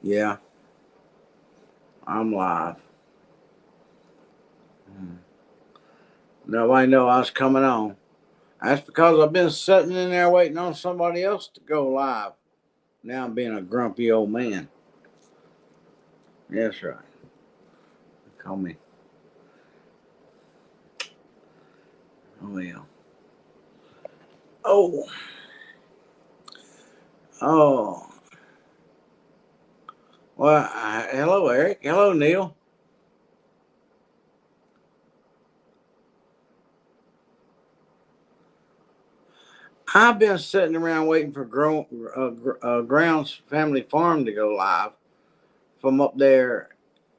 Yeah, I'm live. Nobody know I was coming on. That's because I've been sitting in there waiting on somebody else to go live. Now I'm being a grumpy old man. That's right. Call me. Oh yeah. Oh. Oh. Well, hello, Eric. Hello, Neil. I've been sitting around waiting for Grounds Family Farm to go live from up there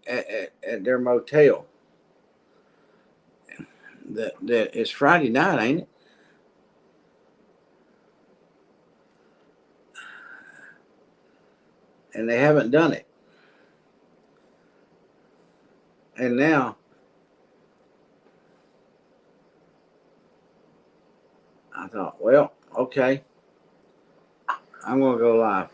at their motel. That it's Friday night, ain't it? And they haven't done it. And now I thought, well, okay, I'm gonna go live.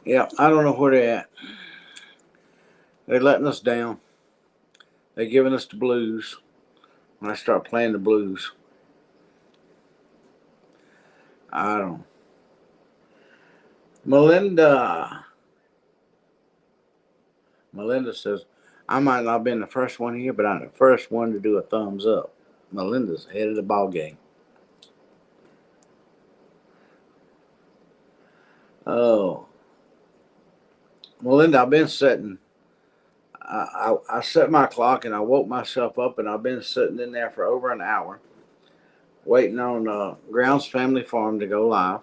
Yeah, I don't know where they're at. They're letting us down. They're giving us the blues. When I start playing the blues, I don't. Melinda. Melinda says, I might not have been the first one here, but I'm the first one to do a thumbs up. Melinda's head of the ball game. Oh, Melinda, I've been sitting. I set my clock and I woke myself up, and I've been sitting in there for over an hour waiting on Grounds Family Farm to go live.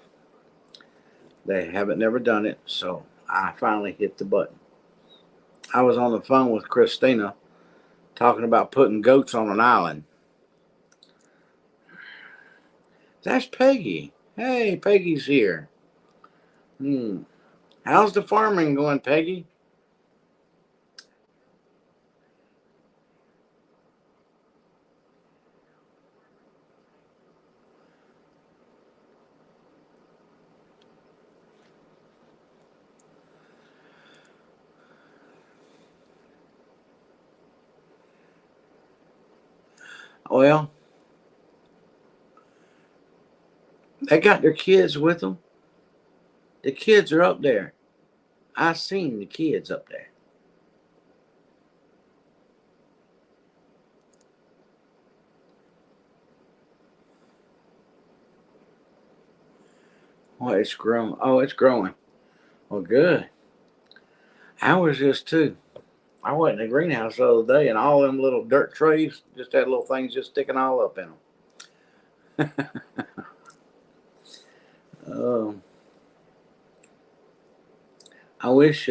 They haven't never done it, so I finally hit the button. I was on the phone with Christina talking about putting goats on an island. That's Peggy. Hey, Peggy's here. Hmm. How's the farming going, Peggy? Well, they got their kids with them. The kids are up there. I seen the kids up there. Oh, it's growing. Oh, it's growing. Well, good. Ours is too. I went in the greenhouse the other day, and all them little dirt trays just had little things just sticking all up in them. um, I wish.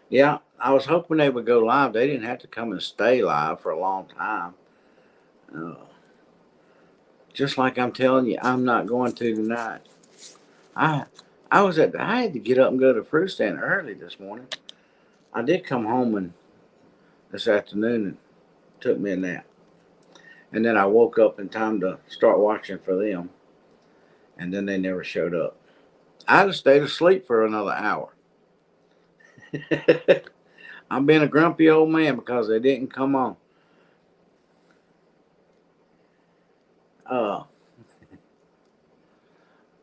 Yeah, I was hoping they would go live. They didn't have to come and stay live for a long time. Uh, just like I'm telling you, I'm not going to tonight. I I had to get up and go to the fruit stand early this morning. I did come home and this afternoon and took me a nap. And then I woke up in time to start watching for them. And then they never showed up. I'd have stayed asleep for another hour. I'm being a grumpy old man because they didn't come on. Uh,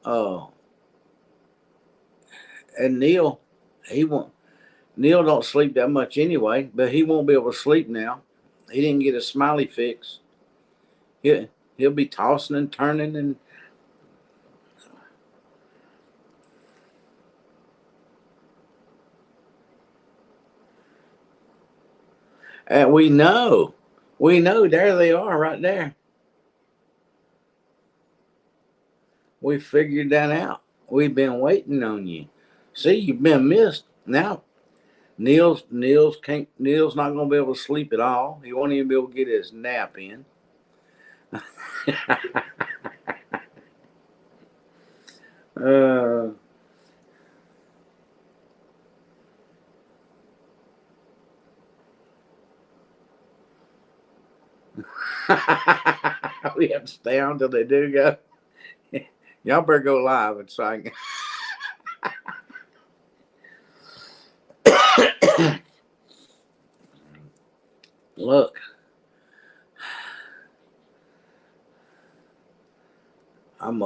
uh, and he won't. Neil don't sleep that much anyway, but he won't be able to sleep now. He didn't get his smiley fix. He'll be tossing and turning, and we know there they are right there. We figured that out. We've been waiting on you. See, you've been missed. Now Neil's not gonna be able to sleep at all. He won't even be able to get his nap in. Uh, we have to stay on till they do go. Y'all better go live and so I can look. I'm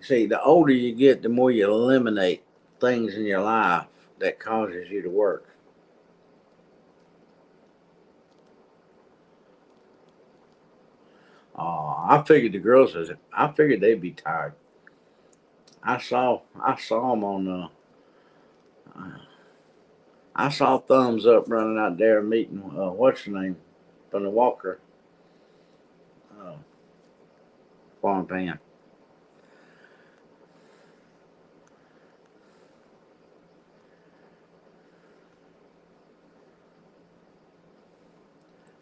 see, the older you get, the more you eliminate things in your life that causes you to work. I figured the girls was. I figured they'd be tired. I saw them on. I saw thumbs up running out there meeting. What's her name from the Walker uh, farm pan.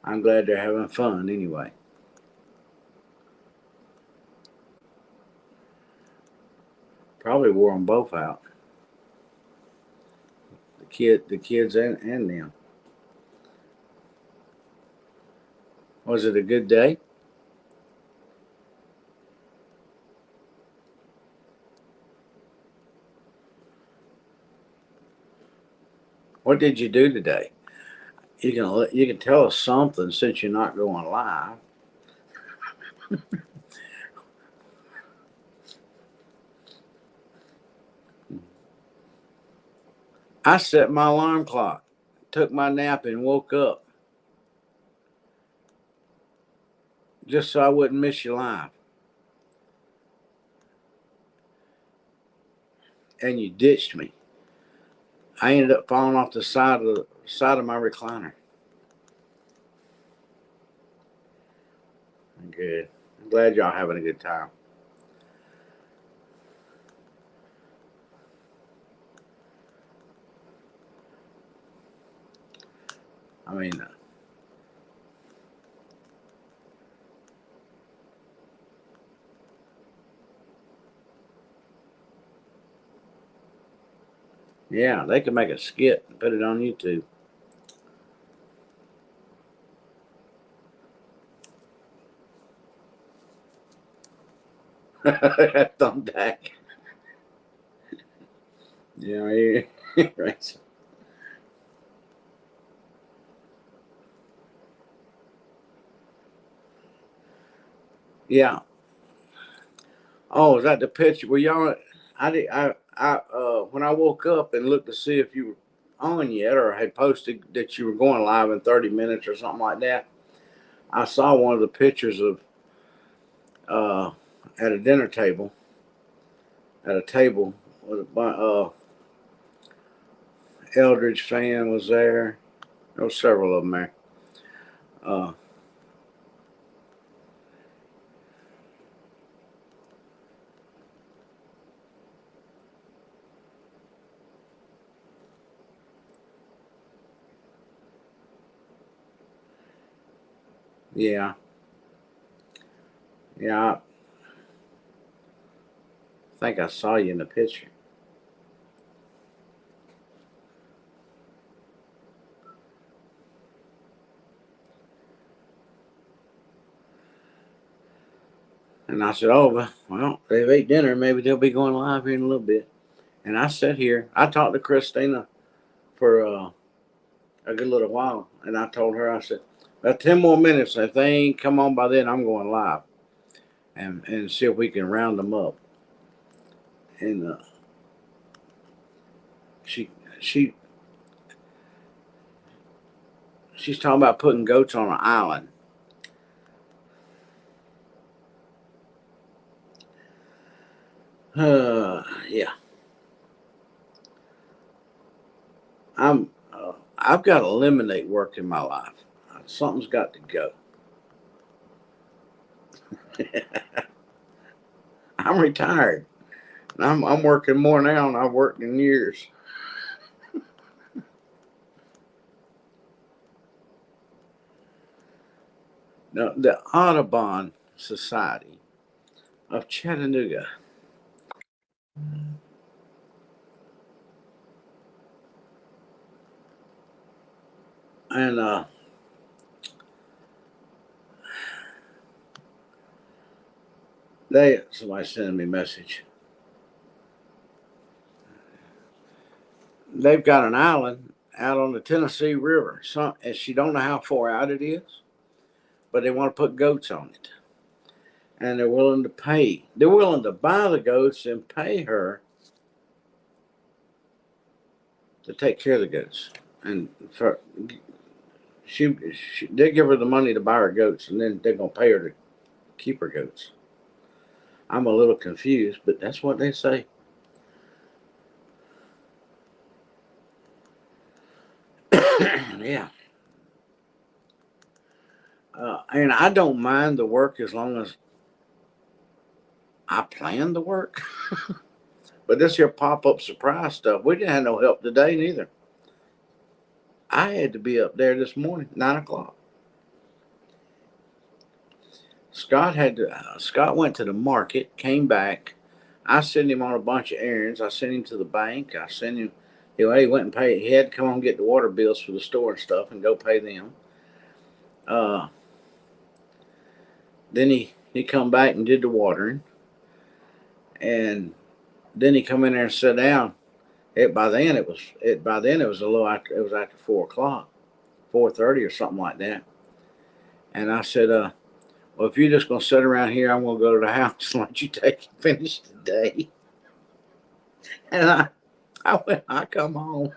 I'm glad they're having fun anyway. Probably wore them both out. The kids, and them. Was it a good day? What did you do today? You can tell us something since you're not going live. I set my alarm clock, took my nap, and woke up just so I wouldn't miss you live. And you ditched me. I ended up falling off the side of my recliner. Good. I'm glad y'all having a good time. I mean, yeah, they could make a skit and put it on YouTube. Thumbtack. Yeah, right. Yeah. Oh, is that the picture? Well, y'all, I did. When I woke up and looked to see if you were on yet or had posted that you were going live in 30 minutes or something like that, I saw one of the pictures of uh, at a dinner table, at a table with Eldridge fan was there. There were several of them there. Uh, yeah, yeah. I think I saw you in the picture. And I said, "Oh, well, they've ate dinner. Maybe they'll be going live here in a little bit." And I sat here. I talked to Christina for a good little while, and I told her, I said, "About 10 more minutes. If they ain't come on by then, I'm going live and see if we can round them up." And she she she's talking about putting goats on an island. Yeah, I've got to eliminate work in my life. Something's got to go. I'm retired. I'm working more now than I've worked in years. Now, the Audubon Society of Chattanooga. And somebody sending me a message. They've got an island out on the Tennessee River. And she don't know how far out it is, but they want to put goats on it. And they're willing to pay. They're willing to buy the goats and pay her to take care of the goats. And for she they give her the money to buy her goats, and then they're gonna pay her to keep her goats. I'm a little confused, but that's what they say. Yeah. And I don't mind the work as long as I plan the work. But this here pop up surprise stuff, we didn't have no help today neither. I had to be up there this morning, 9 o'clock. Scott went to the market, came back. I sent him on a bunch of errands. I sent him to the bank. I sent him. He went and paid. He had to come home and get the water bills for the store and stuff, and go pay them. Uh, then he come back and did the watering, and then he come in there and sat down. By then it was a little after. It was after 4 o'clock, 4:30 or something like that. And I said, well, if you're just gonna sit around here, I'm gonna go to the house and let you finish the day. And I come home.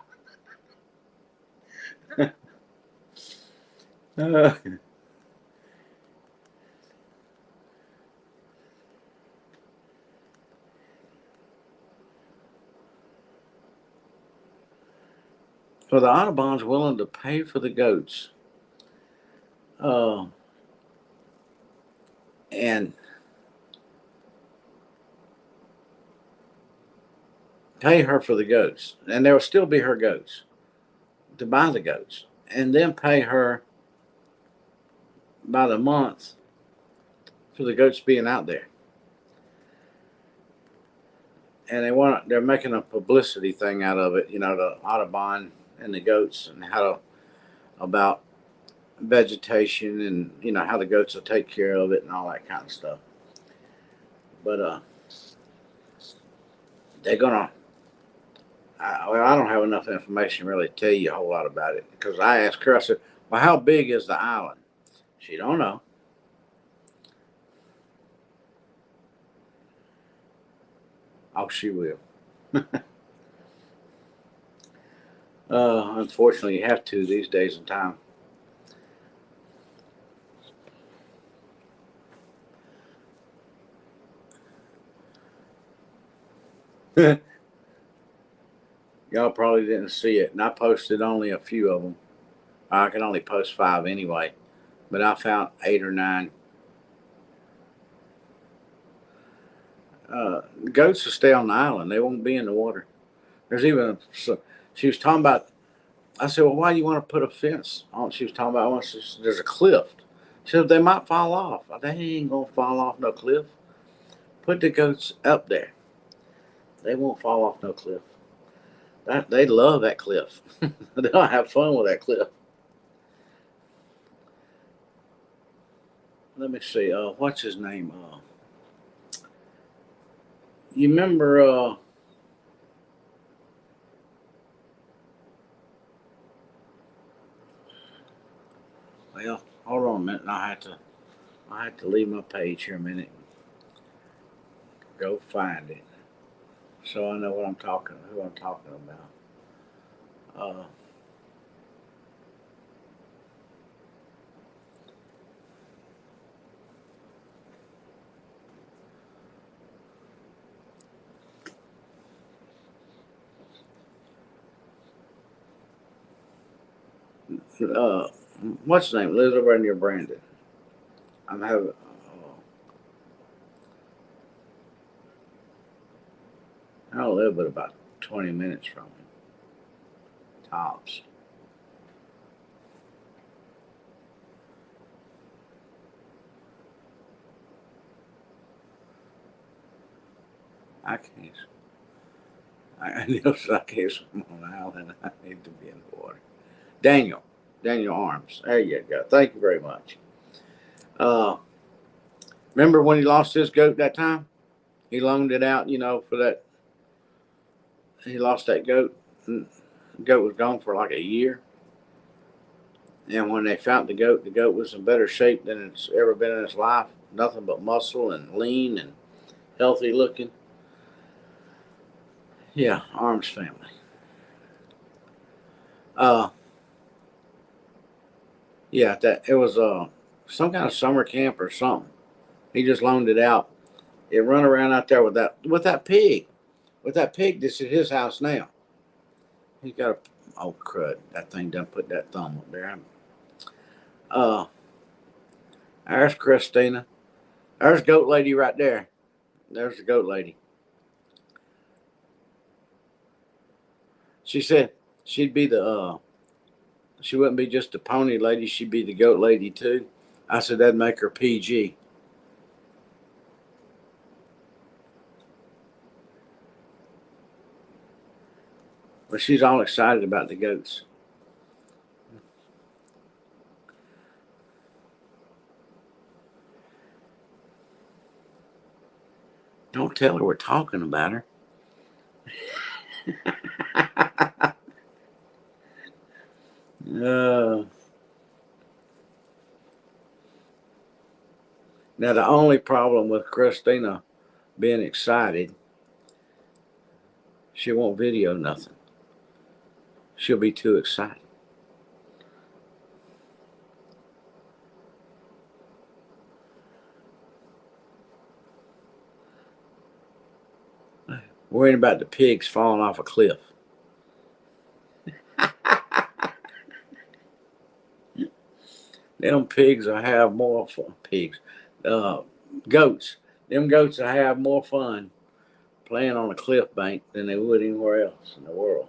uh, so the Audubon's willing to pay for the goats, and pay her for the goats, and there will still be her goats to buy the goats, and then pay her by the month for the goats being out there. And they're making a publicity thing out of it, the Audubon and the goats, and about vegetation, and how the goats will take care of it and all that kind of stuff. But they're gonna. I don't have enough information really to tell you a whole lot about it, because I asked her. I said, "Well, how big is the island?" She don't know. Oh, she will. Unfortunately, you have to these days and time. Y'all probably didn't see it, and I posted only a few of them. I can only post 5 anyway, but I found 8 or 9. Goats will stay on the island; they won't be in the water. There's even she was talking about. I said, "Well, why do you want to put a fence on?" She was talking about there's a cliff. She said they might fall off. They ain't gonna fall off no cliff. Put the goats up there; they won't fall off no cliff. They love that cliff. They'll have fun with that cliff. Let me see. What's his name? You remember? Well, hold on a minute. I have to leave my page here a minute. Go find it, so I know who I'm talking about. Uh, uh, what's his name? Lives over near Brandon. I'm having. I live but about 20 minutes from him, tops. I can't. I can't swim on an island. I need to be in the water. Daniel Arms. There you go. Thank you very much. Uh, Remember when he lost his goat that time? He loaned it out, for that. He lost that goat. The goat was gone for like a year. And when they found the goat was in better shape than it's ever been in its life. Nothing but muscle and lean and healthy looking. Yeah, Arms family. Uh, yeah, that it was some kind of summer camp or something. He just loaned it out. It run around out there with that pig. With that pig that's at his house now. He's got a oh crud. That thing done put that thumb up there. Uh there's Christina. There's goat lady right there. There's the goat lady. She said she'd be the she wouldn't be just the pony lady, she'd be the goat lady too. I said that'd make her PG. But she's all excited about the goats. Don't tell her we're talking about her. uh, Now the only problem with Christina being excited, she won't video nothing. She'll be too excited. Worrying about the pigs falling off a cliff. Them pigs will have more fun. Pigs, uh, goats. Them goats will have more fun playing on a cliff bank than they would anywhere else in the world.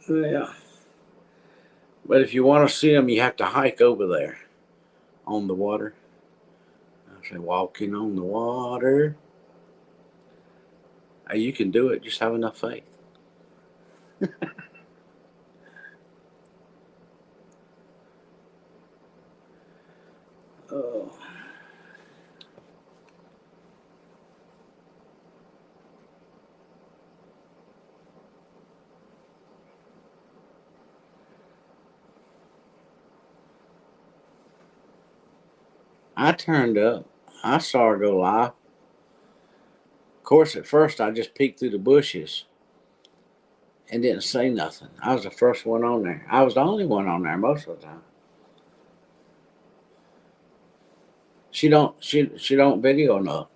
Yeah, but if you want to see them, you have to hike over there on the water. I say walking on the water. Hey, you can do it. Just have enough faith. Oh. I turned up. I saw her go live. Of course, at first I just peeked through the bushes and didn't say nothing. I was the first one on there. I was the only one on there most of the time. She don't video enough.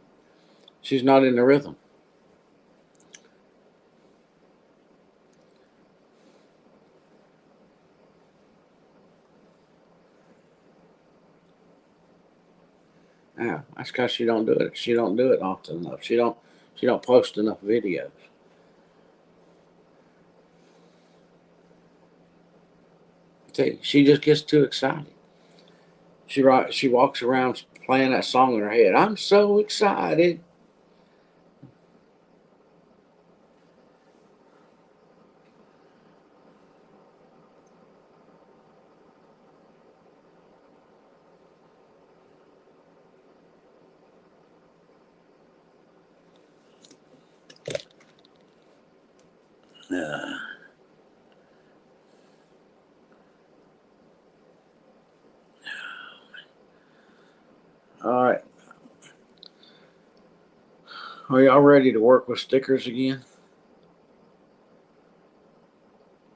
She's not in the rhythm. Yeah, that's because she don't do it. She don't do it often enough. She don't post enough videos. See, she just gets too excited. She walks around playing that song in her head. I'm so excited. Uh, all right, are y'all ready to work with stickers again?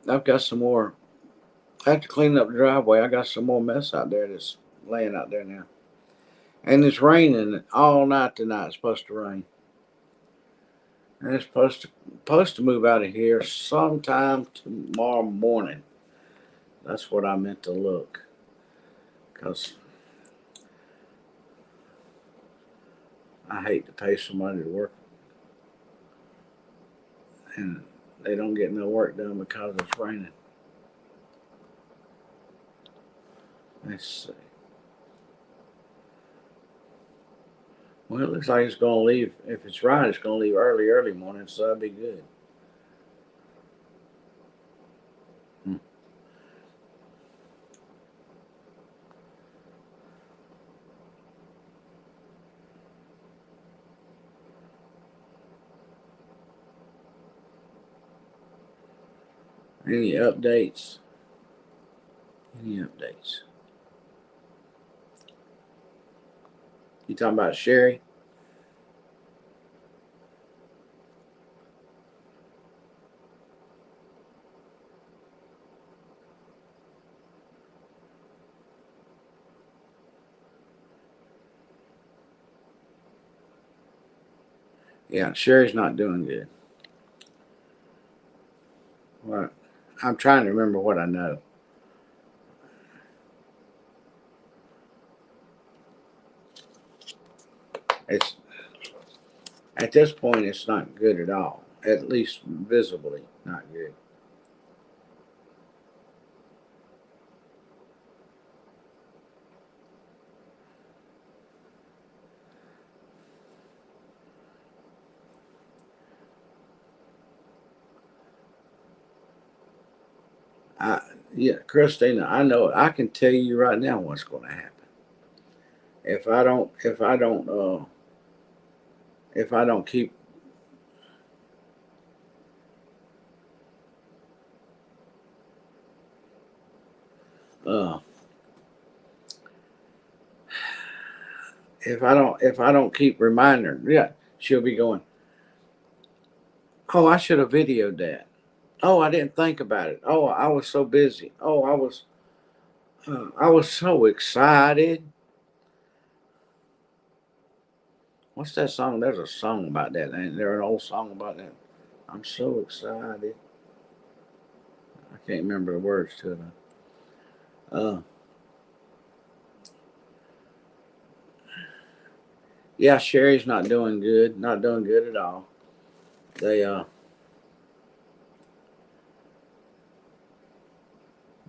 I've got some more. I have to clean up the driveway. I got some more mess out there that's laying out there now. And it's raining all night tonight. It's supposed to rain. And it's supposed to move out of here sometime tomorrow morning. That's what I meant to look. Because I hate to pay somebody to work and they don't get no work done because it's raining. Let's see. Well, it looks like it's going to leave. If it's right, it's going to leave early morning, so that'd be good. Any updates? Any updates? You talking about Sherry? Yeah, Sherry's not doing good. What? I'm trying to remember what I know. It's at this point, it's not good at all. At least visibly not good. Yeah, Christina, I know. I can tell you right now what's going to happen. If I don't, if I don't, if I don't keep, uh, if I don't keep reminding her, yeah, she'll be going, oh, I should have videoed that. Oh, I didn't think about it. Oh, I was so busy. Oh, I was so excited. What's that song? There's a song about that. Ain't there an old song about that? I'm so excited. I can't remember the words to it. Uh, yeah, Sherry's not doing good. Not doing good at all. They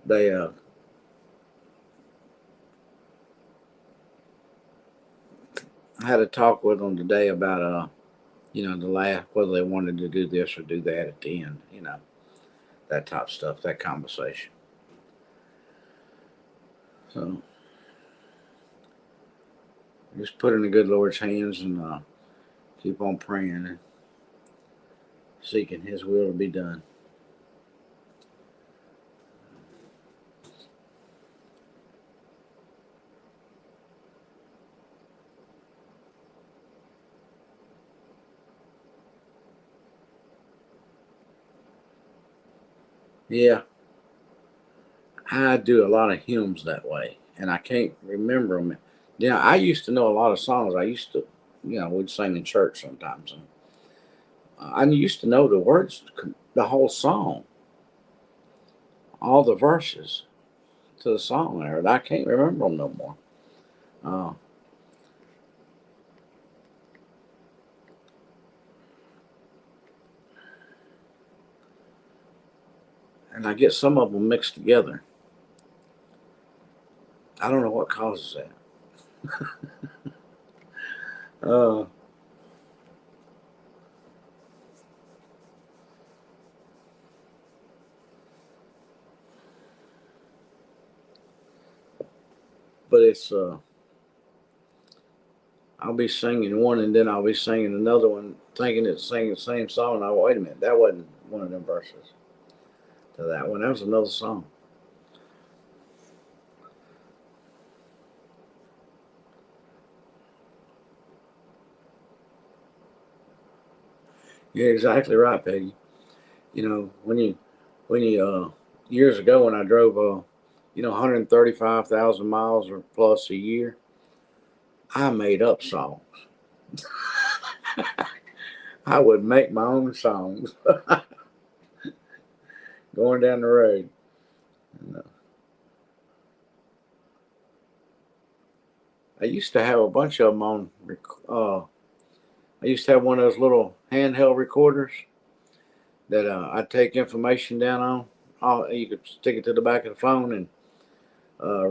they I had a talk with them today about the last whether they wanted to do this or do that at the end. That type of stuff. That conversation. So just put it in the good Lord's hands and keep on praying and seeking His will to be done. Yeah, I do a lot of hymns that way, and I can't remember them. Yeah, I used to know a lot of songs. I used to, we'd sing in church sometimes, and I used to know the words, the whole song, all the verses to the song there, and I can't remember them no more. Uh, and I get some of them mixed together. I don't know what causes that. Uh, but I'll be singing one and then I'll be singing another one, thinking it's singing the same song. And I wait a minute, that wasn't one of them verses to that one. That was another song. You're exactly right, Peggy. When you years ago when I drove 135,000 miles or plus a year, I made up songs. I would make my own songs going down the road. And, I used to have a bunch of them on. I used to have one of those little handheld recorders that I take information down on. You could stick it to the back of the phone and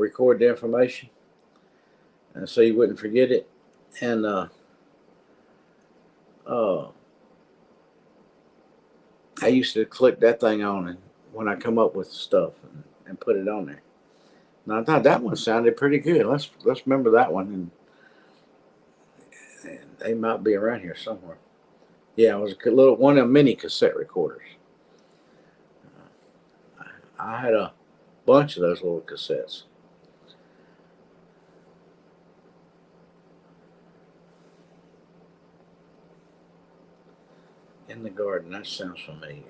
record the information, so you wouldn't forget it. And uh, I used to click that thing on, and when I come up with stuff and put it on there. And I thought that one sounded pretty good. Let's remember that one, and they might be around here somewhere. Yeah, it was a little one of the mini cassette recorders. I had a bunch of those little cassettes. In the garden, that sounds familiar.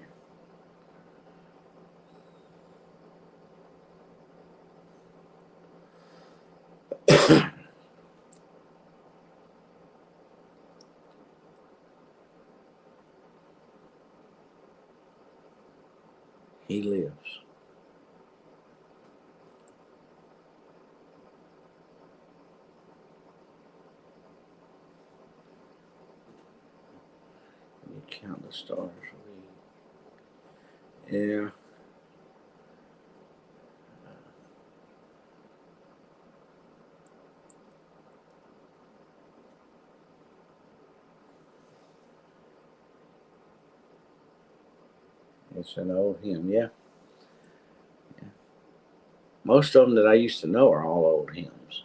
He lives. You count the stars. Yeah. It's an old hymn. Yeah. Most of them that I used to know are all old hymns.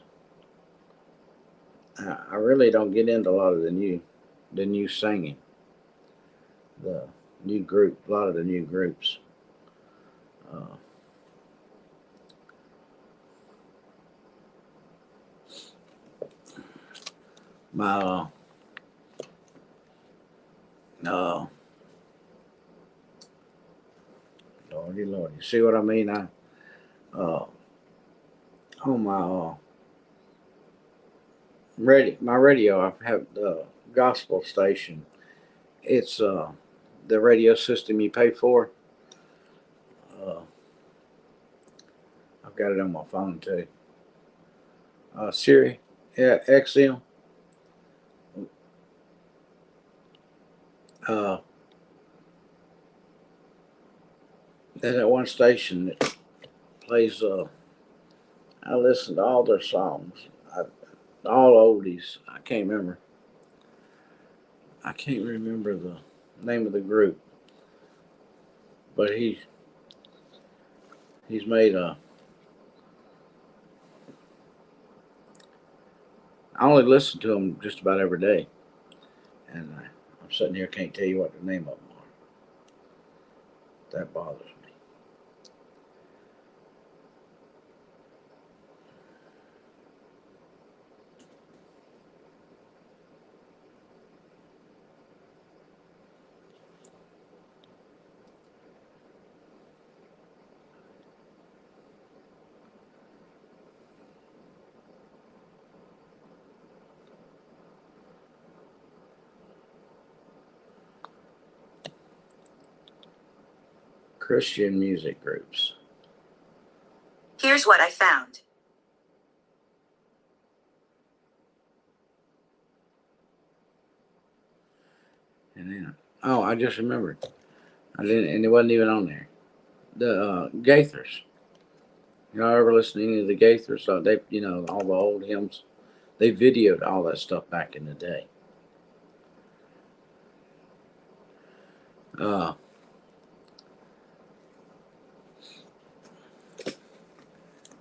I really don't get into a lot of the new singing, the new group, a lot of the new groups. Uh, my Lordy, Lord, you see what I mean? I on my radio, I have the gospel station. It's the radio system you pay for. Uh, I've got it on my phone too. Siri, yeah, XM. Uh, there's that one station that plays. I listen to all their songs, all oldies. I can't remember. I can't remember the name of the group, but he's made a. I only listen to him just about every day, and I'm sitting here can't tell you what the name of them are. That bothers me. Christian music groups. Here's what I found. And then, oh, I just remembered. I didn't, and it wasn't even on there. The Gaithers. You know, I ever listen to any of the Gaithers? So they, all the old hymns. They videoed all that stuff back in the day. Uh,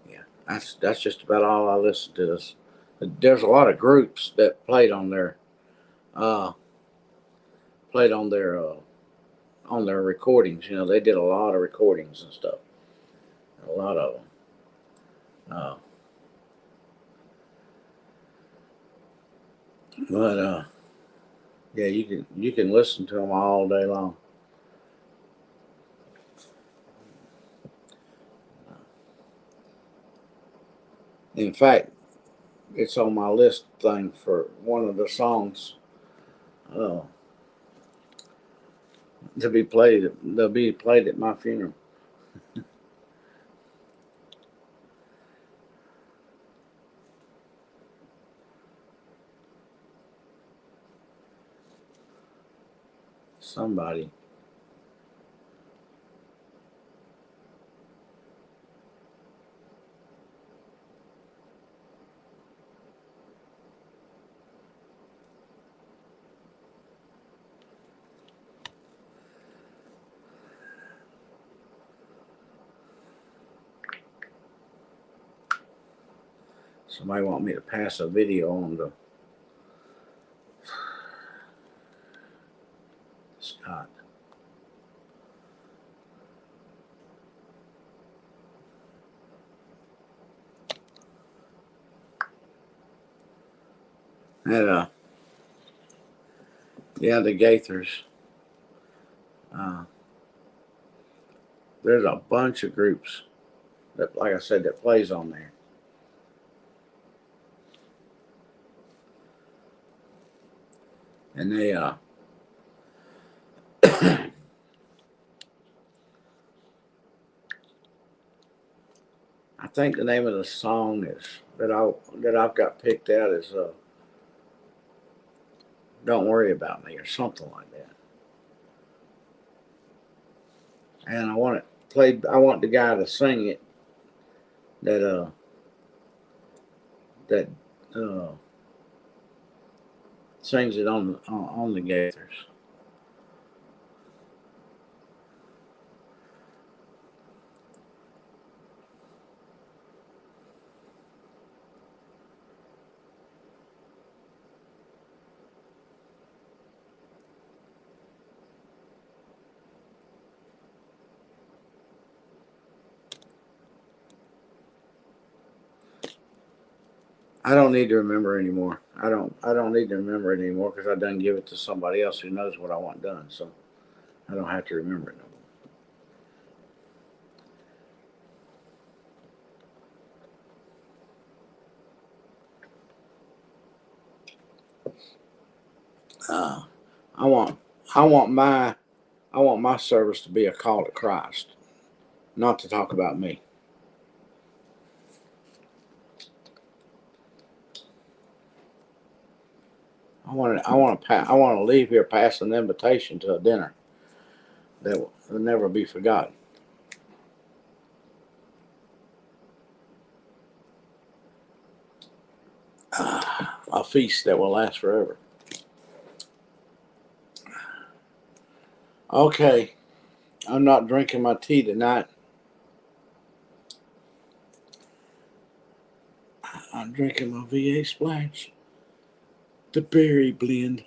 yeah, that's just about all I listen to. There's a lot of groups that uh, played on their recordings. You know, they did a lot of recordings and stuff. A lot of them. Uh, but yeah, you can listen to them all day long. In fact, it's on my list thing for one of the songs uh, to be played. They'll be played at my funeral. Somebody Somebody want me to pass a video on to Scott. And yeah, the Gaithers. There's a bunch of groups that, like I said, that plays on there. And they I think the name of the song is that I've got picked out is "Don't Worry About Me" or something like that. And I want it played. I want the guy to sing it. That sings it on the Gaithers. I don't need to remember anymore. I don't need to remember it anymore because I done give it to somebody else who knows what I want done. So I don't have to remember it no more. I want I want my service to be a call to Christ, not to talk about me. I want to leave here passing an invitation to a dinner that will never be forgotten. A feast that will last forever. Okay, I'm not drinking my tea tonight. I'm drinking my VA Splash. The berry blend.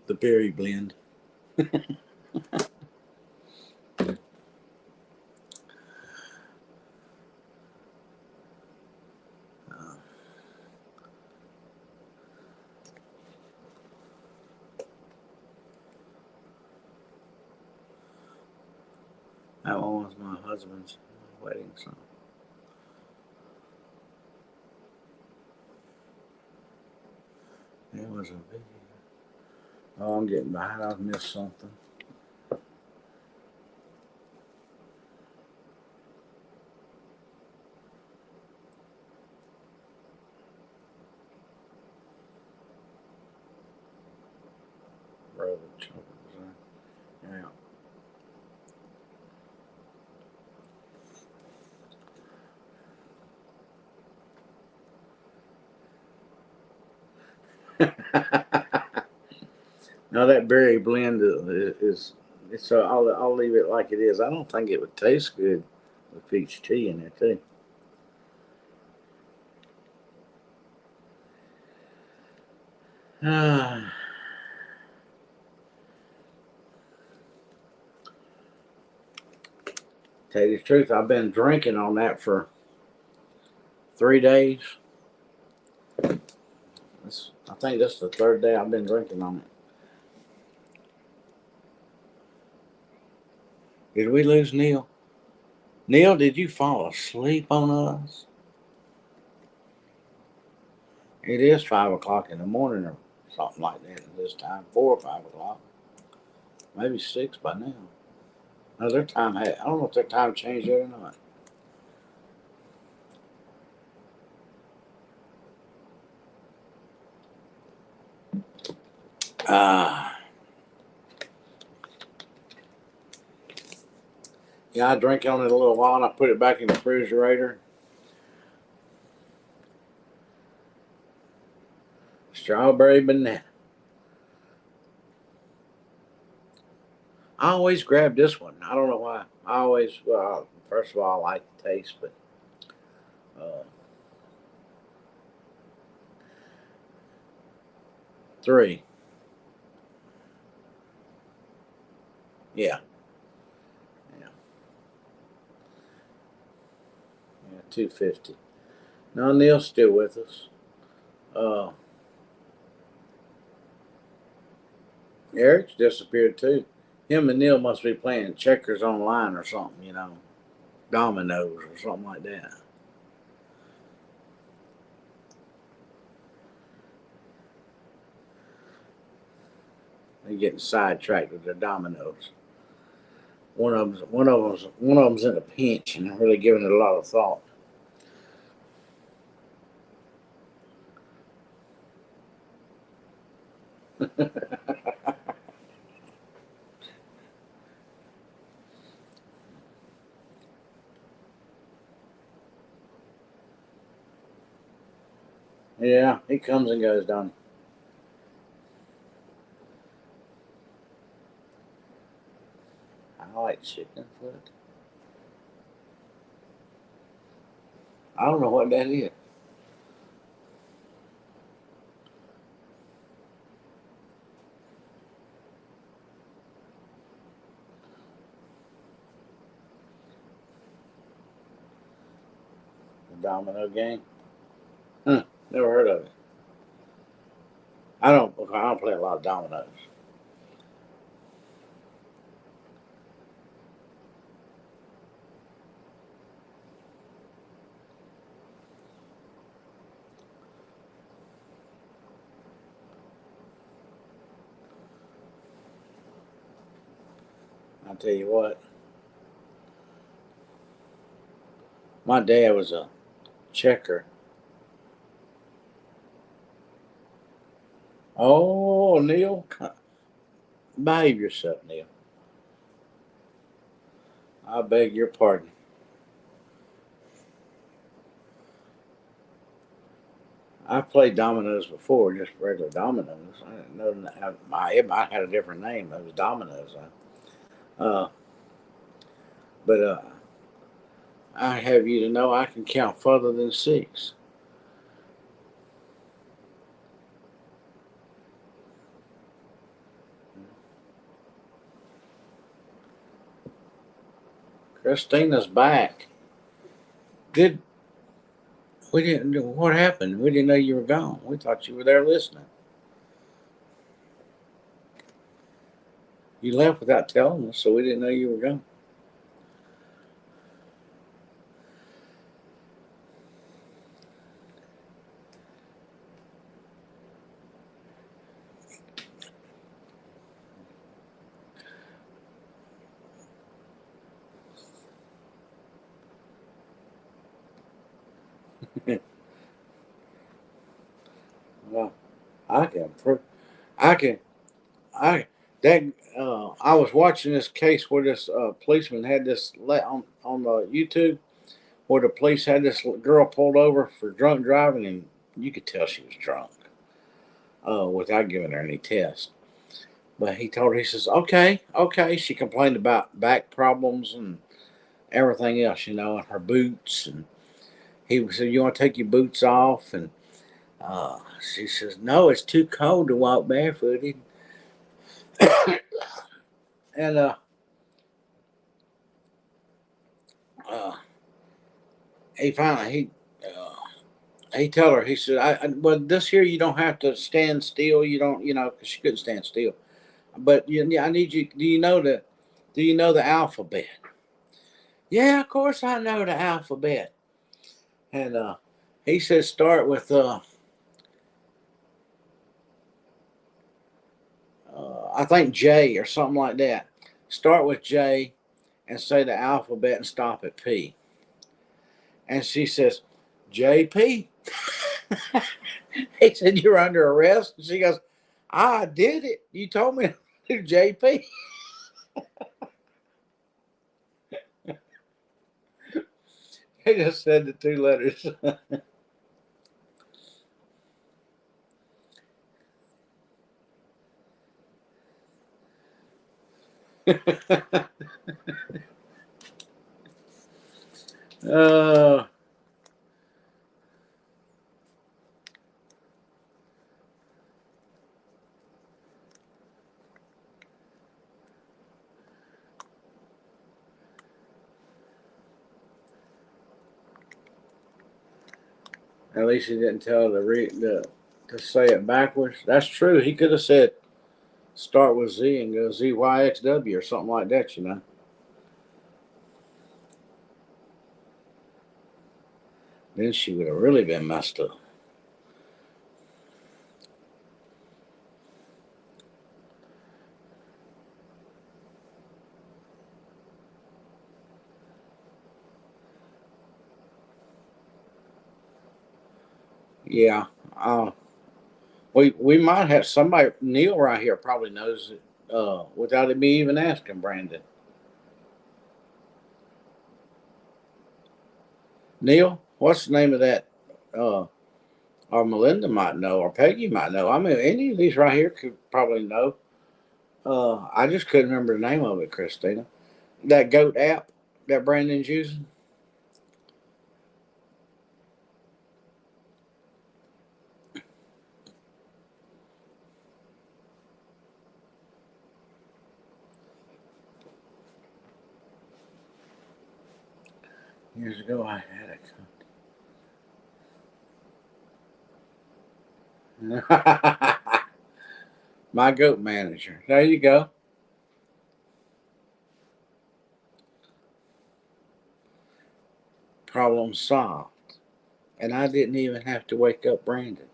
The berry blend. That one was my husband's wedding song. It was a video. Oh, I'm getting behind. I've missed something. Brother Children's. Yeah. Now that berry blend is it's so I'll leave it like it is. I don't think it would taste good with peach tea in it too. Ah, tell you the truth, I've been drinking on that for 3 days. I think this is the third day I've been drinking on it. Did we lose Neil? Neil, did you fall asleep on us? It is 5 o'clock in the morning or something like that at this time. 4 or 5 o'clock. Maybe 6 by now. No, their time I don't know if their time changed yet or not. Ah. Yeah, I drank on it a little while and I put it back in the refrigerator. Strawberry banana. I always grab this one. I don't know why. Well, first of all, I like the taste, but uh, 3. Yeah. Yeah. 250. No, Neil's still with us. Uh, Eric's disappeared too. Him and Neil must be playing checkers online or something, dominoes or something like that. They're getting sidetracked with their dominoes. One of them's in a pinch and really giving it a lot of thought. Yeah, he comes and goes, don't he? I like chicken foot. I don't know what that is. The domino game. Huh, never heard of it. I don't play a lot of dominoes. I'll tell you what. My dad was a checker. Oh, Neil, behave yourself, Neil. I beg your pardon. I've played dominoes before, just regular dominoes. I didn't know it might had a different name. It was dominoes. Uh, but I have you to know I can count further than 6. Christina's back. Did we didn't? What happened? We didn't know you were gone. We thought you were there listening. You left without telling us, so we didn't know you were gone. Well, I can. I can. I that I was watching this case where this policeman had this on the YouTube where the police had this girl pulled over for drunk driving, and you could tell she was drunk without giving her any test. But he told her, he says, "Okay, okay." She complained about back problems and everything else, and her boots. And he said, "You want to take your boots off?" And she says, "No, it's too cold to walk barefooted." And uh, he finally he told her, he said, well, this here you don't have to stand still. You don't, because she couldn't stand still. But I need you. Do you know the alphabet?" "Yeah, of course I know the alphabet." And he says, "Start with I think J or something like that. Start with J and say the alphabet and stop at P." And she says, "JP." He said, "You're under arrest." And she goes, "I did it. You told me to do JP." He just said the 2 letters. uh, At least he didn't tell to say it backwards. That's true. He could have said start with Z and go ZYXW or something like that, you know. Then she would have really been messed up. Yeah. We might have somebody. Neil right here probably knows it without me even asking Brandon. Neil, what's the name of that? Uh, or Melinda might know, or Peggy might know. I mean, any of these right here could probably know. I just couldn't remember the name of it, Christina. That goat app that Brandon's using. Years ago, I had a my goat manager. There you go. Problem solved. And I didn't even have to wake up Brandon.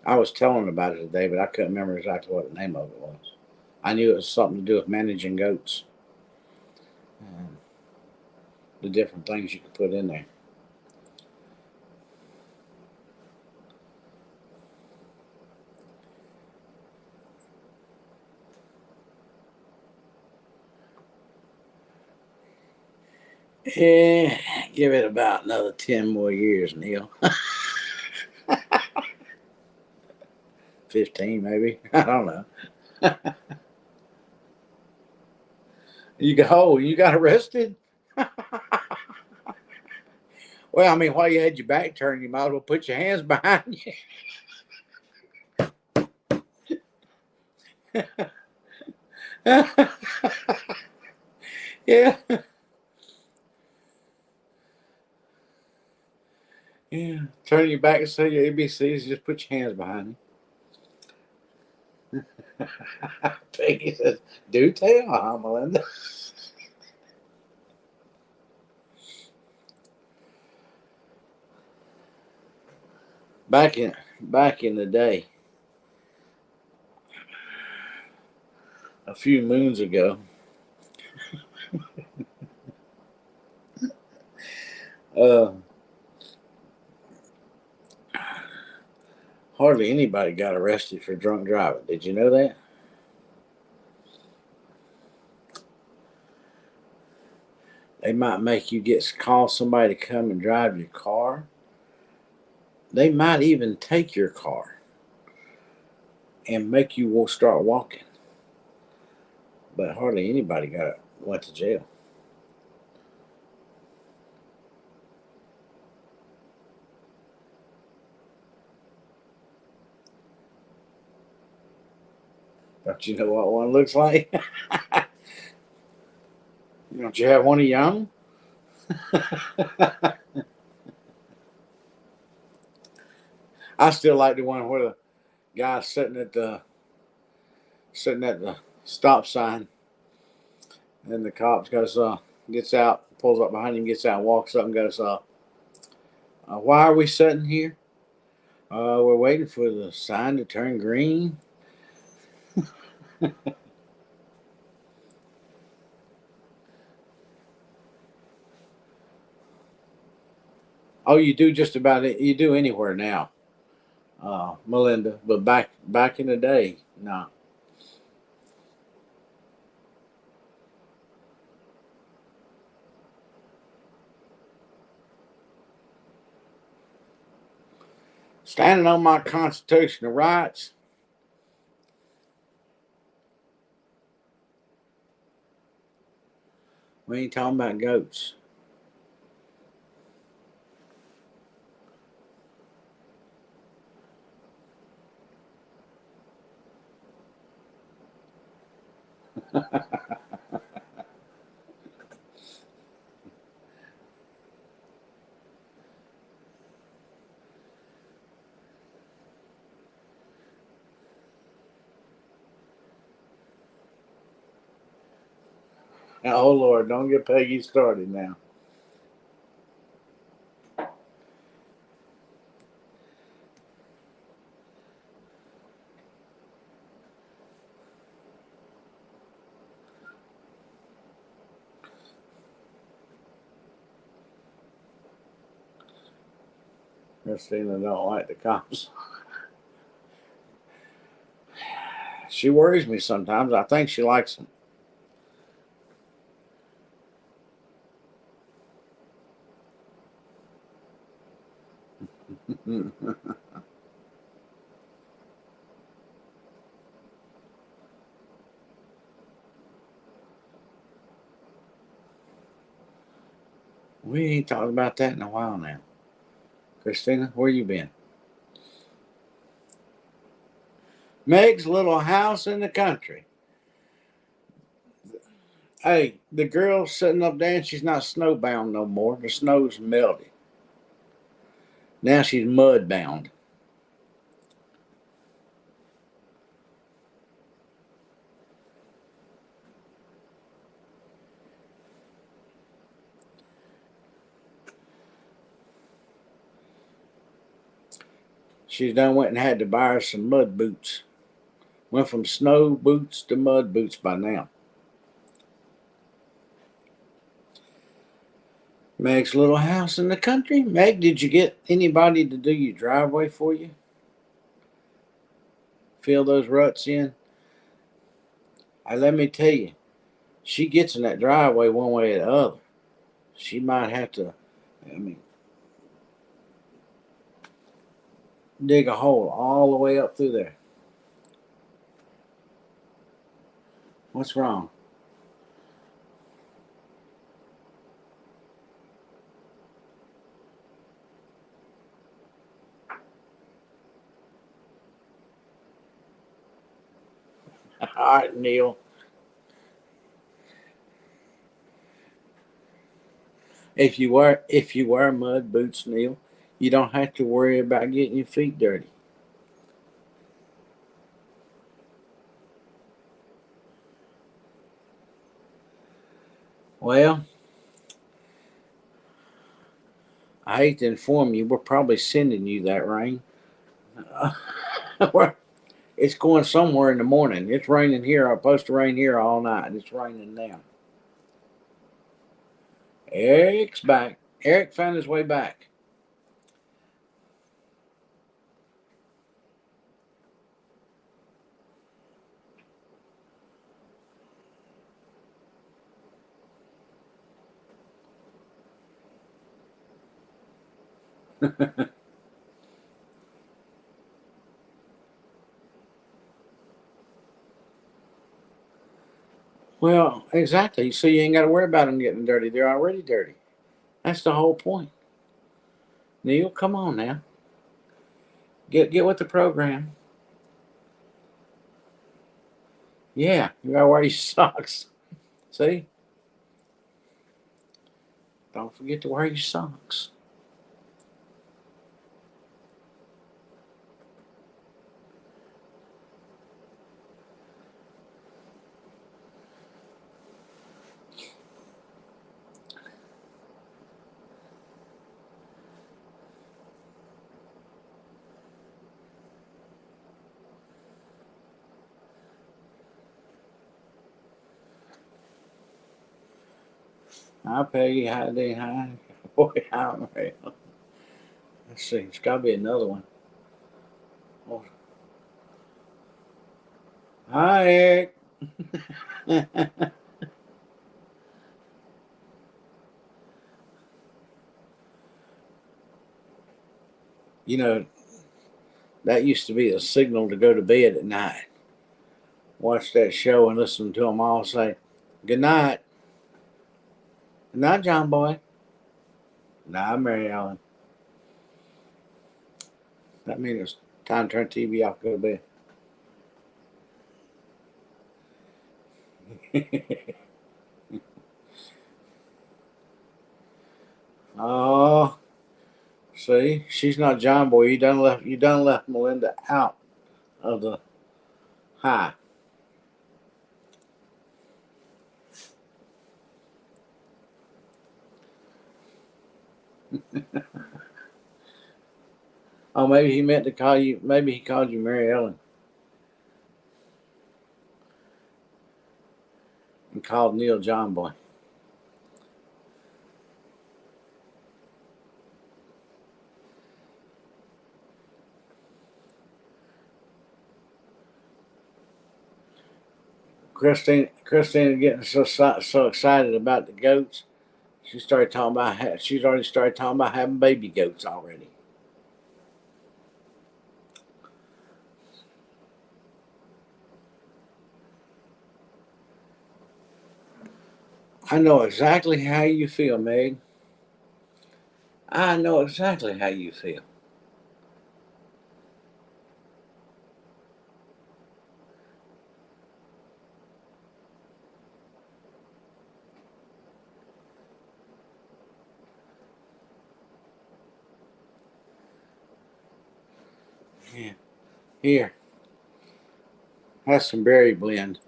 I was telling about it today, but I couldn't remember exactly what the name of it was. I knew it was something to do with managing goats. The different things you could put in there. Yeah, give it about another 10 more years, Neil. 15 maybe. I don't know. You got arrested? Well, I mean, while you had your back turned, you might as well put your hands behind you. Yeah. Yeah. Turn your back and say your ABCs, just put your hands behind you. Peggy says, do tell, huh, Melinda? Back in the day, a few moons ago, uh, hardly anybody got arrested for drunk driving. Did you know that? They might make you call somebody to come and drive your car. They might even take your car and make you start walking. But hardly anybody went to jail. Don't you know what one looks like? Don't you have one of your own? I still like the one where the guy's sitting at the stop sign, and the cop gets out, pulls up behind him, gets out, walks up, and goes, "Why are we sitting here? We're waiting for the sign to turn green." Oh, you do just about it. You do anywhere now, Melinda. But back in the day, no. Standing on my constitutional rights. We ain't talking about goats. Oh Lord, don't get Peggy started now. Christina don't like the cops. She worries me sometimes. I think she likes them. We ain't talked about that in a while now. Christina, where you been? Meg's little house in the country. Hey, the girl sitting up there, and she's not snowbound no more. The snow's melted. Now she's mudbound. She's done went and had to buy her some mud boots. Went from snow boots to mud boots by now. Meg's little house in the country. Meg, did you get anybody to do your driveway for you? Fill those ruts in? Let me tell you, she gets in that driveway one way or the other. She might have to, dig a hole all the way up through there. What's wrong? All right, Neil. If you wear mud boots, Neil, you don't have to worry about getting your feet dirty. Well, I hate to inform you, we're probably sending you that rain. It's going somewhere in the morning. It's raining here. It's supposed to rain here all night. It's raining now. Eric's back. Eric found his way back. Well, exactly. So you ain't got to worry about them getting dirty. They're already dirty. That's the whole point. Neil, come on now. Get with the program. Yeah, you gotta wear your socks. See? Don't forget to wear your socks. Hi, Peggy. Hi, Dean. Hi. Boy, I'm real. Let's see. It's got to be another one. Oh. Hi, Eric. You know, that used to be a signal to go to bed at night. Watch that show and listen to them all say, "Good night." Good night, John Boy. Good night, Mary Ellen. That means it's time to turn TV off, go to bed. Oh, see, she's not John Boy. You done left Melinda out of the high. Oh, maybe he meant to call you. Maybe he called you Mary Ellen and called Neil John Boy. Christina getting so excited about the goats. She's already started talking about having baby goats already. I know exactly how you feel, Meg. I know exactly how you feel. Yeah. Here, have some berry blend.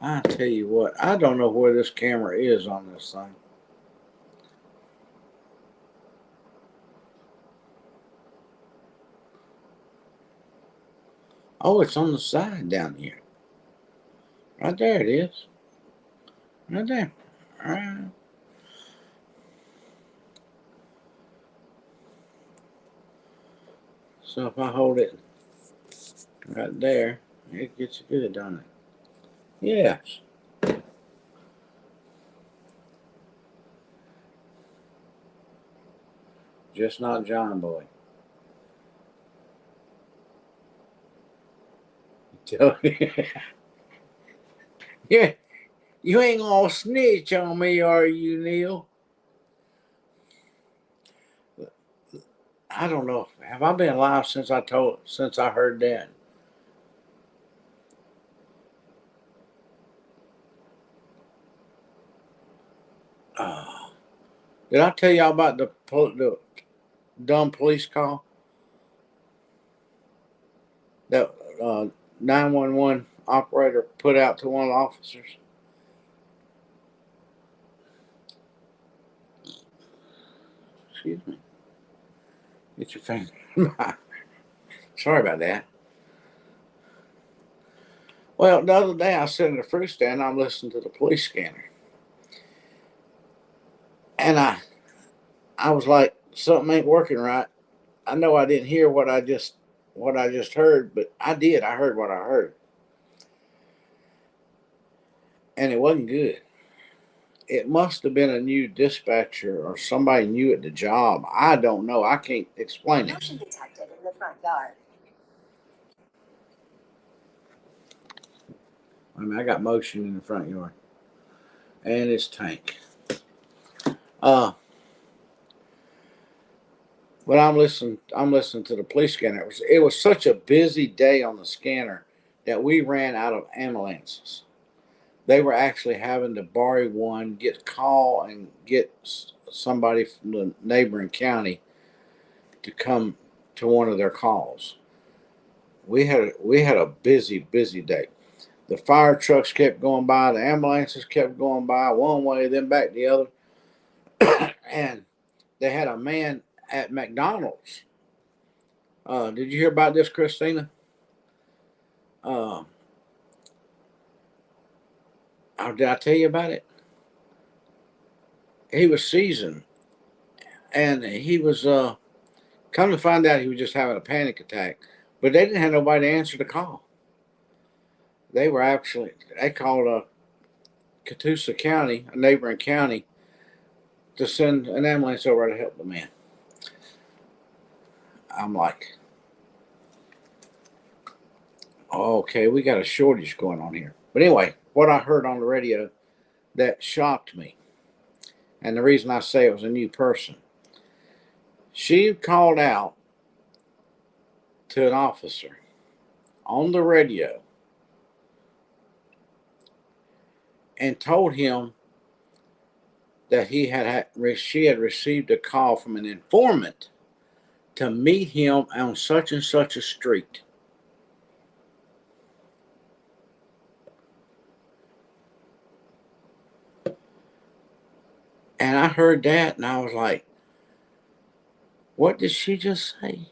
I tell you what, I don't know where this camera is on this thing. Oh, it's on the side down here. Right there it is. Right there. All right. So if I hold it right there, it gets good, don't it? Yes. Just not John Boy. Yeah, you ain't gonna snitch on me, are you, Neil? I don't know. Have I been live since I heard that? Uh, did I tell y'all about the dumb police call that 911 operator put out to one of the officers? Excuse me. Get your finger. Sorry about that. Well, the other day I was sitting at a fruit stand. I'm listening to the police scanner, and I was like, something ain't working right. I know I didn't hear what I just heard, but I did. I heard what I heard, and it wasn't good. It must have been a new dispatcher or somebody new at the job. I don't know. I can't explain it. Motion detected in the front yard. I mean, I got motion in the front yard, and it's Tank. Uh, but I'm listening to the police scanner. It was such a busy day on the scanner that we ran out of ambulances. They were actually having to borrow one, get call, and get somebody from the neighboring county to come to one of their calls. We had a busy day. The fire trucks kept going by, the ambulances kept going by one way, then back the other, and they had a man at McDonald's. Did you hear about this, Christina? Uh, did I tell you about it? He was seasoned, and he was come to find out he was just having a panic attack, but they didn't have nobody to answer the call. They called Catoosa County, a neighboring county, to send an ambulance over to help the man. I'm like, okay, we got a shortage going on here. But anyway, what I heard on the radio that shocked me, and the reason I say it was a new person, she called out to an officer on the radio and told him that she had received a call from an informant to meet him on such and such a street. And I heard that and I was like, what did she just say?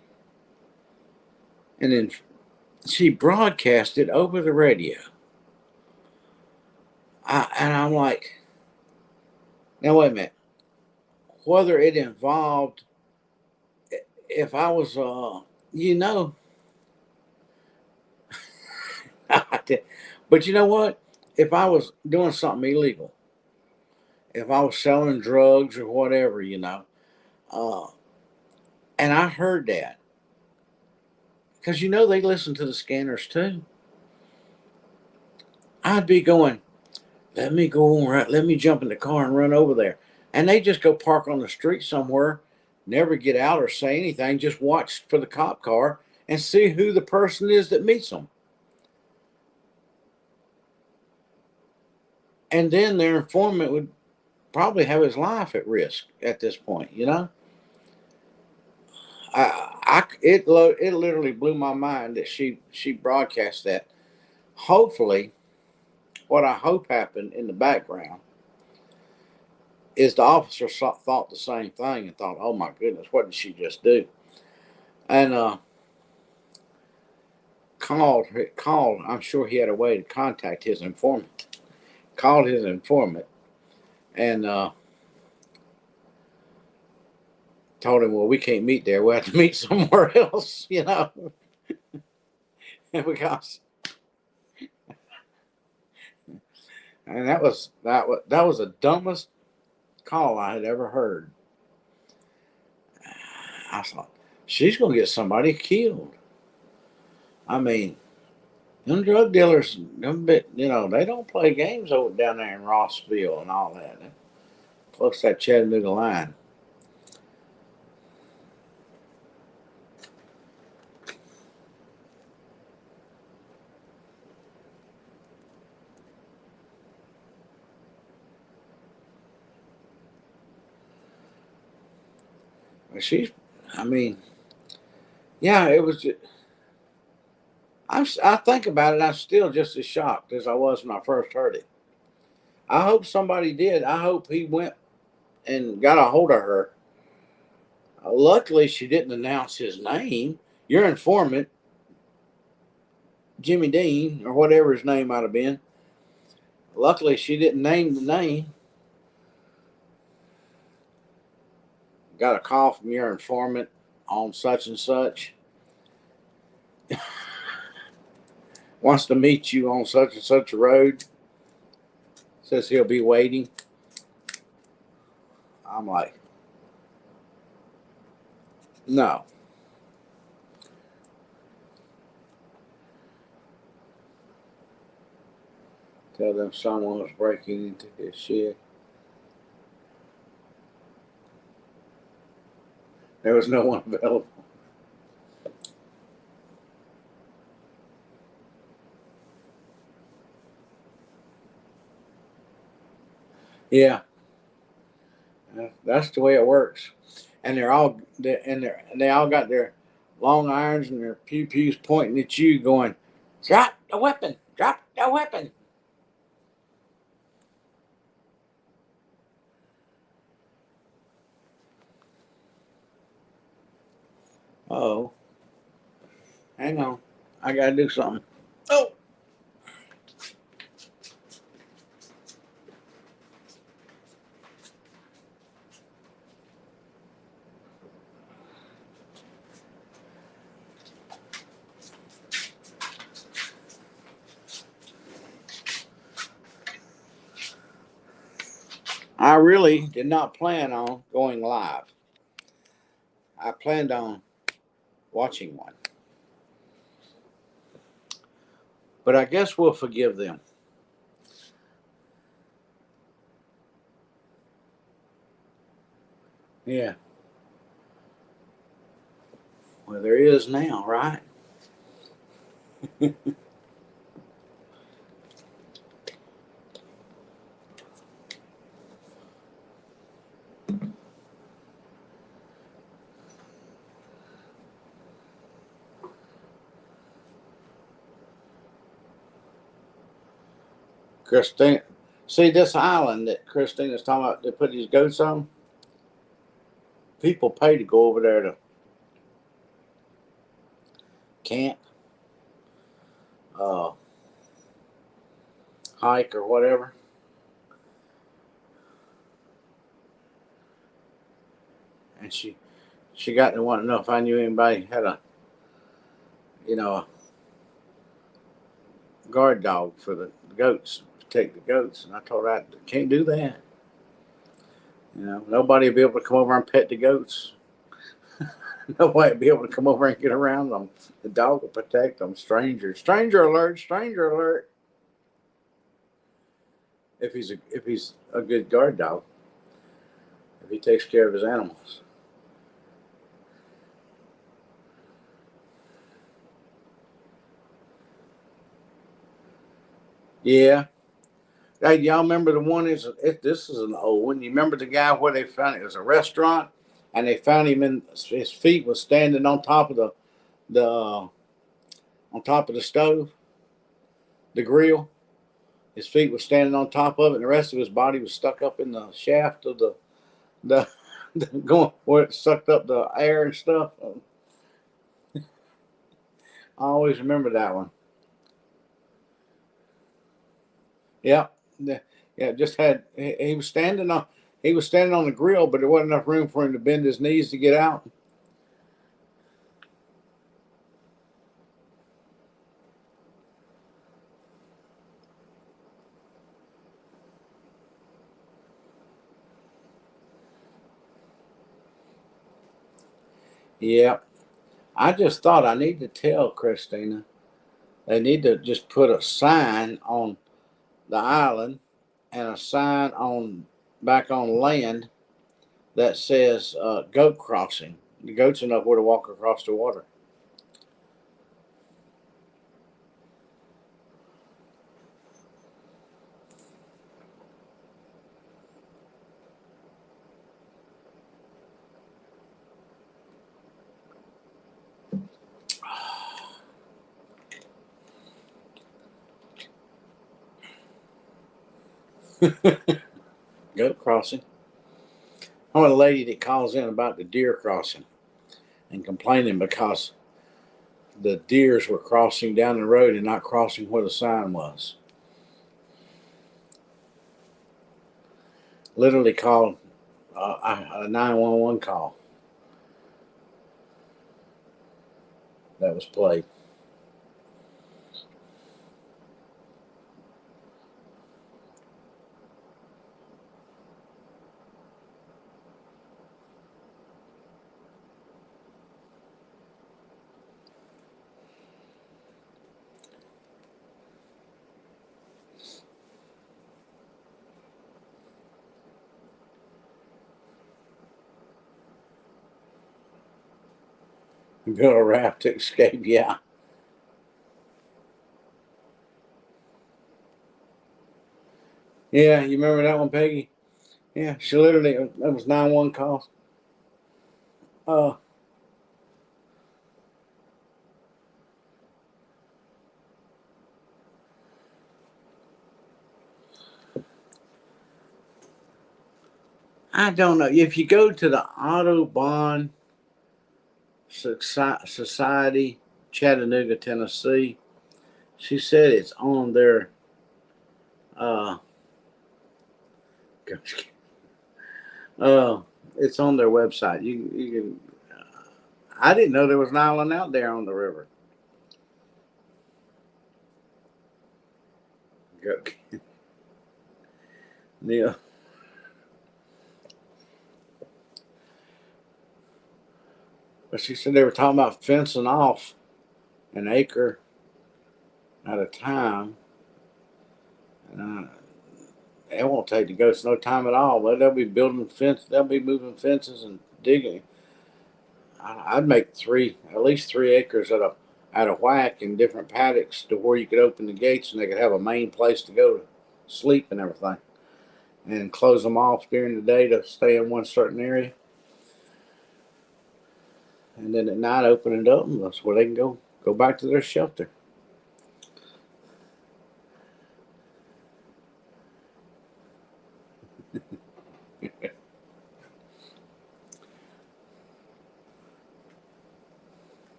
And then she broadcast it over the radio. And I'm like, now wait a minute. Whether it involved, if I was, but you know what? If I was doing something illegal, if I was selling drugs or whatever, and I heard that, because they listen to the scanners too. I'd be going, let me go on, let me jump in the car and run over there. And they just go park on the street somewhere, never get out or say anything, just watch for the cop car and see who the person is that meets them. And then their informant would probably have his life at risk at this point, It literally blew my mind that she broadcast that. Hopefully, what I hope happened in the background is the officer thought the same thing and thought, "Oh my goodness, what did she just do?" And called. I'm sure he had a way to contact his informant. Called his informant and told him, "Well, we can't meet there. We'll have to meet somewhere else," because. And that was the dumbest call I had ever heard. I thought, she's going to get somebody killed. I mean, them drug dealers, they don't play games over down there in Rossville and all that. Close to that Chattanooga line. Yeah, it was. I think about it. I'm still just as shocked as I was when I first heard it. I hope somebody did. I hope he went and got a hold of her. Luckily, she didn't announce his name. Your informant, Jimmy Dean, or whatever his name might have been. Luckily, she didn't name the name. Got a call from your informant on such and such. Wants to meet you on such and such a road. Says he'll be waiting. I'm like, no. Tell them someone was breaking into his shed. There was no one available. Yeah, that's the way it works. And they all got their long irons and their pew pews pointing at you, going, "Drop the weapon! Drop the weapon!" Oh, hang on, I gotta do something. Oh. I really did not plan on going live. I planned on watching one. But I guess we'll forgive them. Yeah. Well, there is now, right? Christine, see this island that Christina's talking about, they put these goats on? People pay to go over there to camp, uh, hike or whatever. And she got to want to know if I knew anybody had a, a guard dog for the goats, protect the goats. And I told her I can't do that. Nobody will be able to come over and pet the goats. Nobody will be able to come over and get around them. The dog will protect them. Stranger alert, stranger alert. If he's a good guard dog, if he takes care of his animals. Yeah. Hey, y'all remember the one? This is an old one. You remember the guy where they found it? It was a restaurant, and they found him in his feet was standing on top of the on top of the stove, the grill. His feet was standing on top of it, and the rest of his body was stuck up in the shaft of the going where it sucked up the air and stuff. I always remember that one. Yeah, yeah. Just had he was standing on the grill, but there wasn't enough room for him to bend his knees to get out. Yeah, I just thought I need to tell Christina they need to just put a sign on the island and a sign on back on land that says goat crossing. The goats know where to walk across the water. Goat crossing. I want a lady that calls in about the deer crossing and complaining because the deers were crossing down the road and not crossing where the sign was. Literally called a 911 call that was played. Built a raft to escape. Yeah. Yeah, you remember that one, Peggy? Yeah, she literally, that was 911 calls. Uh, I don't know. If you go to the Audubon Society, Chattanooga, Tennessee, she said it's on their, uh, it's on their website. You can. I didn't know there was an island out there on the river. Yeah. But she said they were talking about fencing off an acre at a time. And it won't take the goats no time at all. But they'll be building fence. They'll be moving fences and digging. I'd make at least 3 acres at out of whack in different paddocks to where you could open the gates and they could have a main place to go to sleep and everything, and close them off during the day to stay in one certain area, and then at night open it up, and that's where they can go back to their shelter.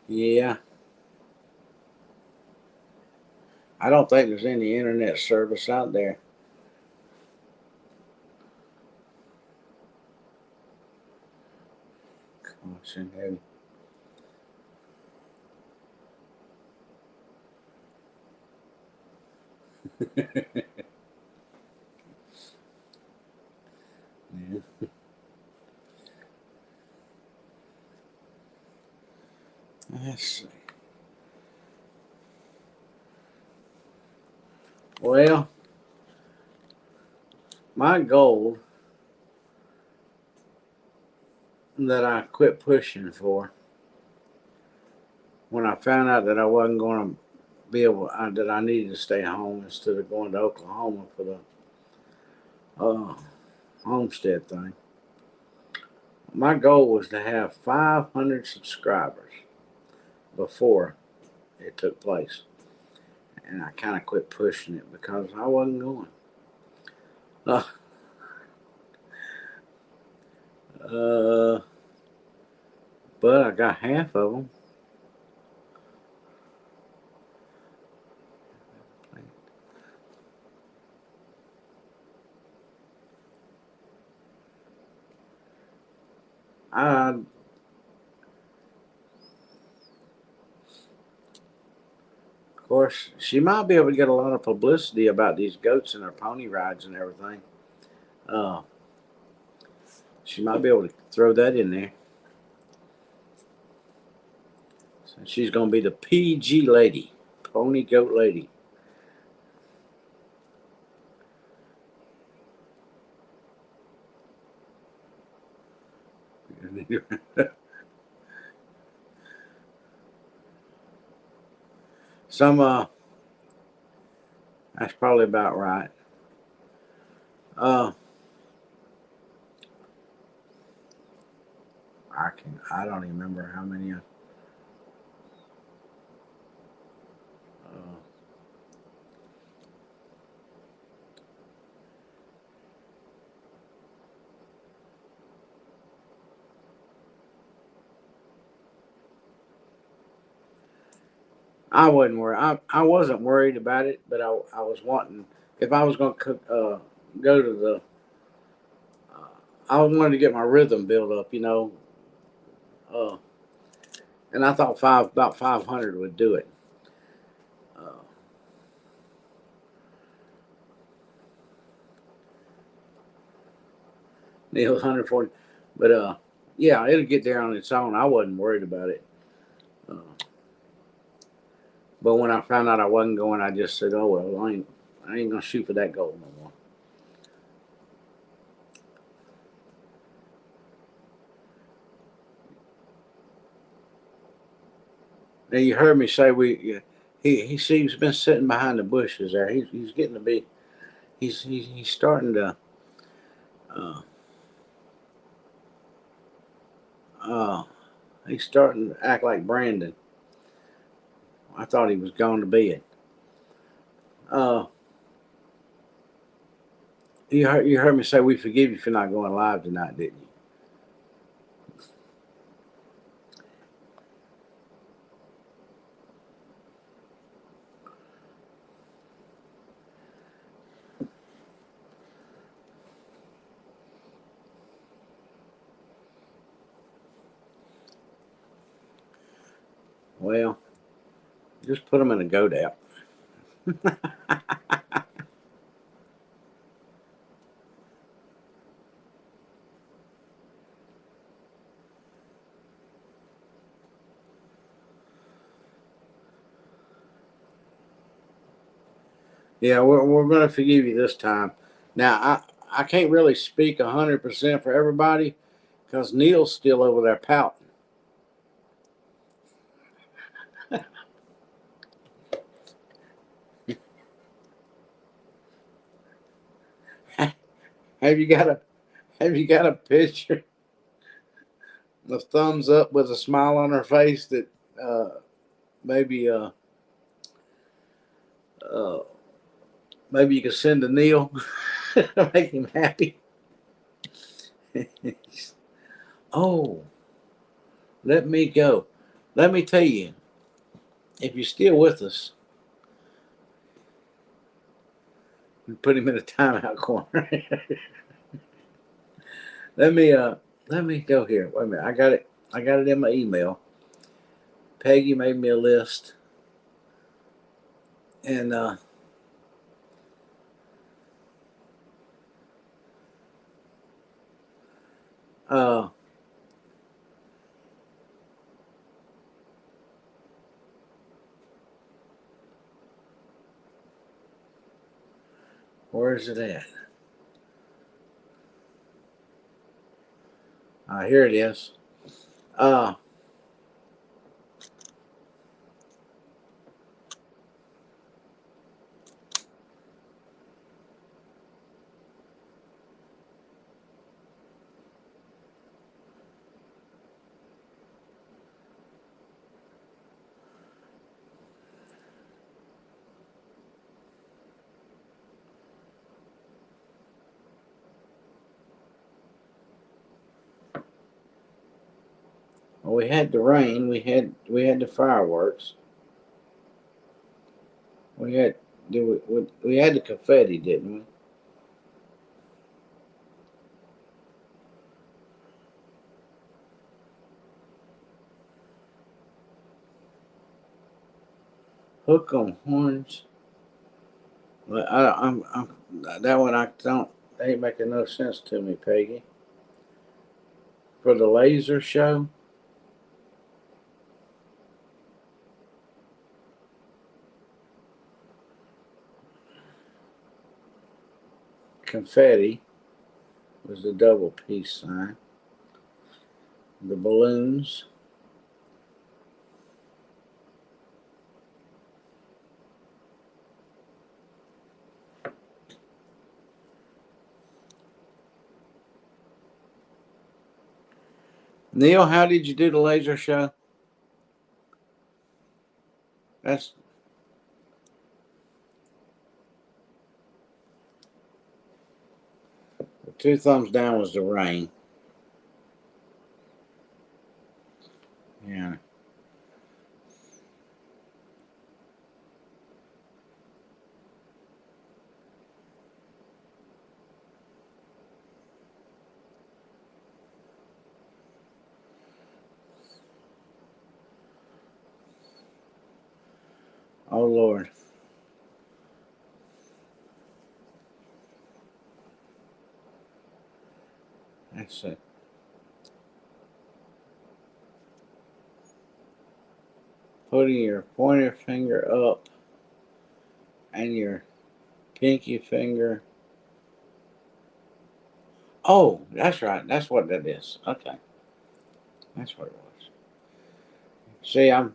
Yeah, I don't think there's any internet service out there. Caution heavy. Yeah. Let's see. Well, my goal that I quit pushing for when I found out that I wasn't going to be able, that I needed to stay home instead of going to Oklahoma for the homestead thing. My goal was to have 500 subscribers before it took place, and I kind of quit pushing it because I wasn't going. Uh, uh, but I got half of them. I, of course, she might be able to get a lot of publicity about these goats and her pony rides and everything. Uh, she might be able to throw that in there. So she's going to be the PG lady, pony goat lady. Some That's probably about right. Uh, I don't even remember how many. I wasn't worried. I wasn't worried about it, but I was wanting, if I was going to go to the, uh, I wanted to get my rhythm built up, uh, and I thought about 500 would do it. Uh, Neil 140, but yeah, it'll get there on its own. I wasn't worried about it. Uh, but when I found out I wasn't going, I just said, "Oh well, I ain't gonna shoot for that goal no more." Now you heard me say he's been sitting behind the bushes there. He's getting to be he's starting to uh, uh, he's starting to act like Brandon. I thought he was going to bed. Uh, you heard me say we forgive you for not going live tonight, didn't you? Well, just put them in a goat app. Yeah, we're going to forgive you this time. Now, I can't really speak 100% for everybody because Neil's still over there pouting. Have you got a picture of thumbs up with a smile on her face that maybe uh, maybe you could send to Neil, make him happy? Oh, let me go. Let me tell you, if you're still with us, we put him in a timeout corner. let me go here. Wait a minute. I got it. I got it in my email. Peggy made me a list, and uh, where is it at? Here it is. Uh, well, we had the rain. We had the fireworks. We had we had the confetti, didn't we? Hook on horns. But I'm that one I don't ain't making no sense to me, Peggy. For the laser show, confetti was the double peace sign. The balloons. Neil, how did you do the laser show? That's the two thumbs down was the rain. Yeah. Oh Lord. That's it. Putting your pointer finger up and your pinky finger. Oh, that's right. That's what that is. Okay. That's what it was. See, I'm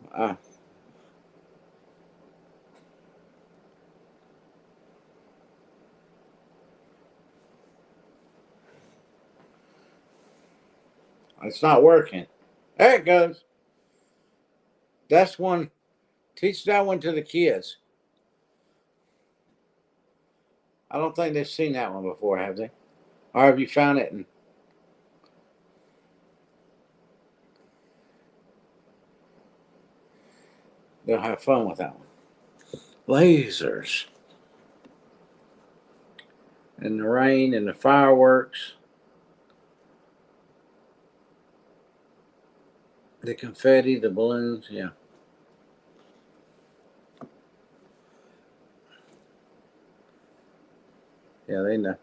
it's not working. There it goes. That's one. Teach that one to the kids. I don't think they've seen that one before, have they? Or have you found it and they'll have fun with that one? Lasers and the rain and the fireworks, the confetti, the balloons. Yeah, yeah, they know.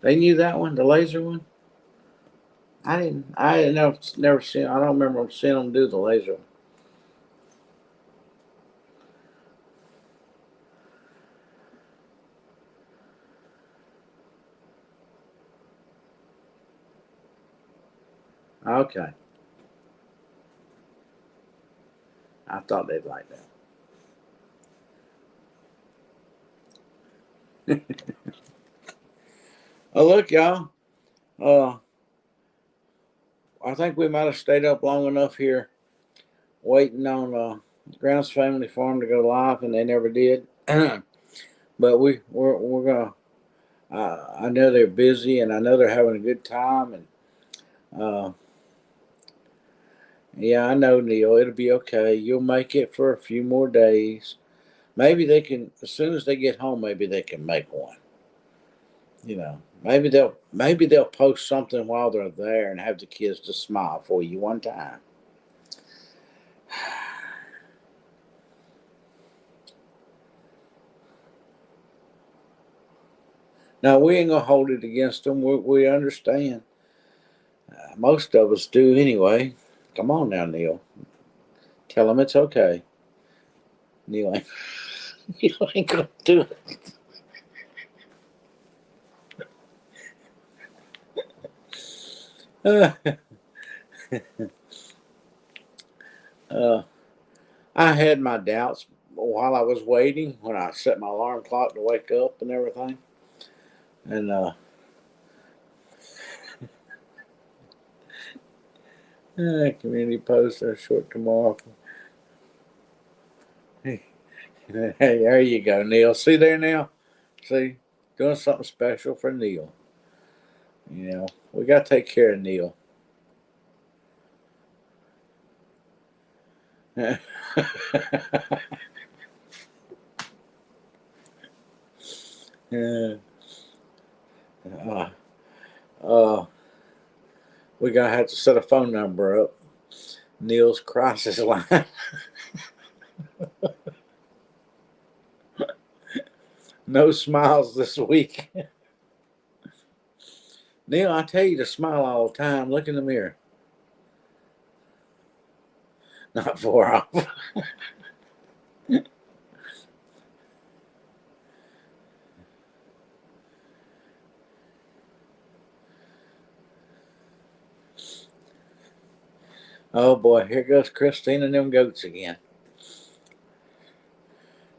They knew that one, the laser one. I didn't. I didn't know. Never seen. I don't remember seeing them do the laser one. Okay. I thought they'd like that. Oh, look, y'all. Uh, I think we might have stayed up long enough here waiting on Grounds Family Farm to go live, and they never did. But we're gonna. I know they're busy, and I know they're having a good time, and uh, yeah, I know, Neil. It'll be okay. You'll make it for a few more days. Maybe they can, as soon as they get home. Maybe they can make one. Maybe they'll post something while they're there and have the kids to smile for you one time. Now we ain't gonna hold it against them. We understand. Most of us do anyway. Come on now, Neil. Tell them it's okay. Neil ain't, Neil ain't gonna do it. Uh, I had my doubts while I was waiting when I set my alarm clock to wake up and everything. And community posts are short tomorrow. Hey, there you go, Neil. See there now? See? Doing something special for Neil. We got to take care of Neil. uh, uh, we got to have to set a phone number up. Neil's crisis line. No smiles this week. Neil, I tell you to smile all the time. Look in the mirror. Not far off. Oh boy, here goes Christine and them goats again.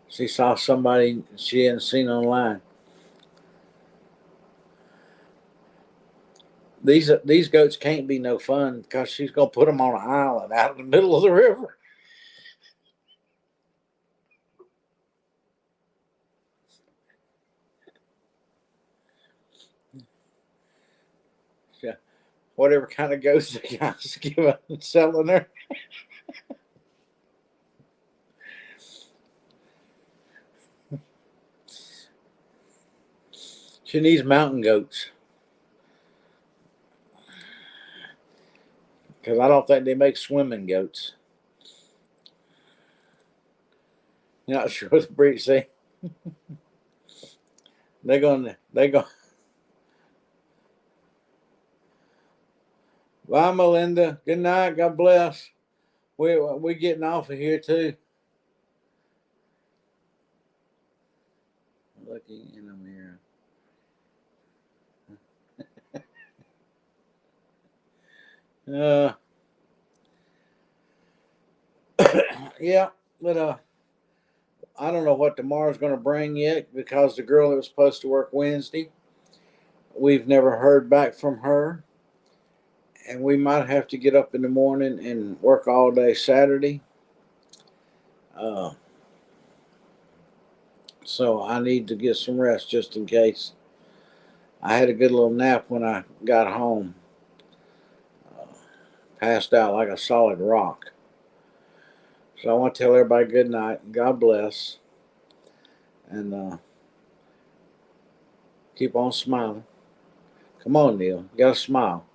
She saw somebody she hadn't seen online. These goats can't be no fun because she's gonna put them on an island out in the middle of the river. Yeah, whatever kind of goats the guys giving selling her. She needs mountain goats because I don't think they make swimming goats. You're not sure the breed. See, they're going. Bye, Melinda. Good night. God bless. We getting off of here too. Looking in the mirror. Uh, yeah, but I don't know what tomorrow's going to bring yet because the girl that was supposed to work Wednesday, we've never heard back from her, and we might have to get up in the morning and work all day Saturday. Uh, so I need to get some rest just in case. I had a good little nap when I got home. Uh, Passed out like a solid rock. So I want to tell everybody good night. God bless. And keep on smiling. Come on, Neil. You got to smile.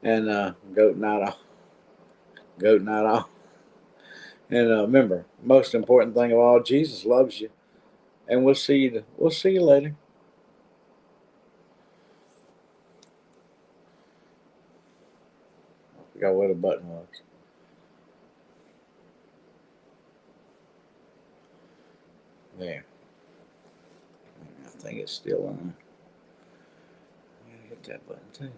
And goat night off. Goat night off. And remember, most important thing of all, Jesus loves you. And we'll see you. We'll see you later. I forgot where the button was. There. I think it's still on. Hit that button too.